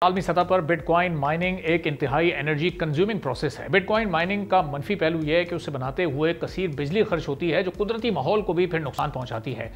आलमी सतह पर बिटकॉइन माइनिंग एक इंतहाई एनर्जी कंज्यूमिंग प्रोसेस है। बिटकॉइन माइनिंग का मनफी पहलू यह है कि उसे बनाते हुए कसीर बिजली खर्च होती है, जो कुदरती माहौल को भी फिर नुकसान पहुंचाती है।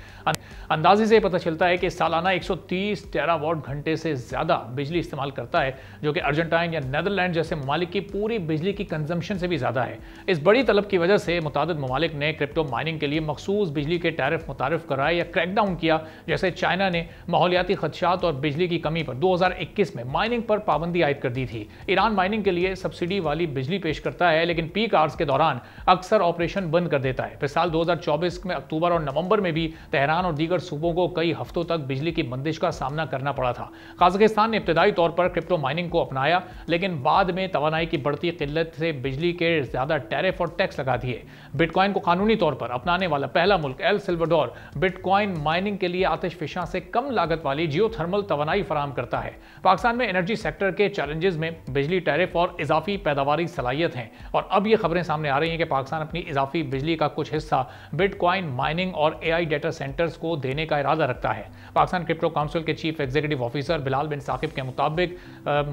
अंदाजे से पता चलता है कि सालाना 130 टेरावाट घंटे से ज़्यादा बिजली इस्तेमाल करता है, जो कि अर्जेंटाइन या नीदरलैंड जैसे ममालिक की पूरी बिजली की कंजम्पशन से भी ज़्यादा है। इस बड़ी तलब की वजह से मुतादिद ममालिक ने क्रिप्टो माइनिंग के लिए मखसूस बिजली के टैरिफ मुतारिफ कराए या क्रैकडाउन किया। जैसे चाइना ने माहौलियाती खदशात और बिजली की कमी पर 2021 में माइनिंग पर पाबंदी आयद कर दी थी। ईरान माइनिंग के लिए सब्सिडी वाली बिजली पेश करता है, लेकिन पीक आवर्स के दौरान अक्सर ऑपरेशन बंद कर देता है। फिर साल 2024 में अक्टूबर और नवंबर में भी तेहरान और दीगर सूबों को कई हफ्तों तक बिजली की बंदिश का सामना करना पड़ा था। कजाकिस्तान ने इब्तदाई तौर पर क्रिप्टो माइनिंग को अपनाया, लेकिन बाद में तवानाई की बढ़ती किल्लत से बिजली के ज्यादा टैरिफ और टैक्स लगा दिए। बिटकॉइन को कानूनी तौर पर अपनाने वाला पहला मुल्क एल सल्वाडोर बिटकॉइन माइनिंग के लिए आतिशफिशां से कम लागत वाली जियोथर्मल तवानाई फराहम करता है। पाकिस्तान में एनर्जी सेक्टर के चैलेंजेस में बिजली टैरिफ और इजाफी पैदावारी सलाहियत हैं, और अब ये खबरें सामने आ रही हैं कि पाकिस्तान अपनी इजाफी बिजली का कुछ हिस्सा बिटकॉइन माइनिंग और एआई डेटा सेंटर्स को देने का इरादा रखता है। पाकिस्तान क्रिप्टो काउंसिल के चीफ एग्जीक्यूटिव ऑफिसर बिलाल बिन साकिब के मुताबिक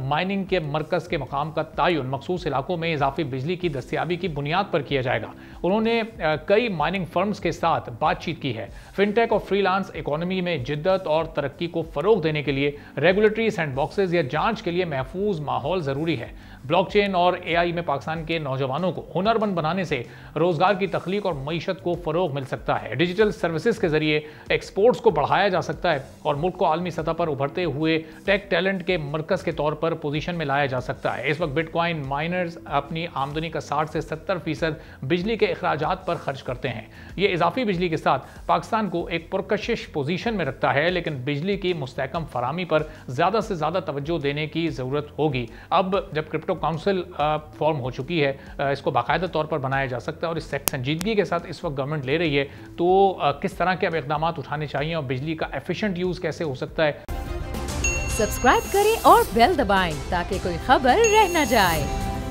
माइनिंग के मरकज के मकाम का तयन मखसूस इलाकों में इजाफी बिजली की दस्तियाबी की बुनियाद पर किया जाएगा। उन्होंने कई माइनिंग फर्म्स के साथ बातचीत की है। फिनटेक और फ्रीलांस इकोनॉमी में जिद्दत और तरक्की को फरोग देने के लिए रेगुलेटरी सैंडबॉक्सेस या जांच के लिए महफूज माहौल जरूरी है। ब्लॉकचेन और एआई में पाकिस्तान के नौजवानों को हुनरमंद बनाने से रोजगार की तख्लीक और मईशत को फरोग मिल सकता है। डिजिटल सर्विसेज के जरिए एक्सपोर्ट्स को बढ़ाया जा सकता है और मुल्क को आलमी सतह पर उभरते हुए टेक टैलेंट के मरकज के तौर पर पोजीशन में लाया जा सकता है। इस वक्त बिटकॉइन माइनर्स अपनी आमदनी का 60 से 70% बिजली के अखराजात पर खर्च करते हैं। ये इजाफी बिजली के साथ पाकिस्तान को एक पुरकशिश पोजीशन में रखता है, लेकिन बिजली की मुस्तहकम फरामी पर ज्यादा से ज्यादा तवज्जो देने की जरूरत होगी। अब जब क्रिप्टो काउंसिल फॉर्म हो चुकी है, इसको बाकायदा तौर पर बनाया जा सकता है और इस संजीदगी के साथ इस वक्त गवर्नमेंट ले रही है, तो किस तरह के अब इकदाम उठाने चाहिए और बिजली का एफिशिएंट यूज कैसे हो सकता है। सब्सक्राइब करें और बेल दबाएं ताकि कोई खबर रह न जाए।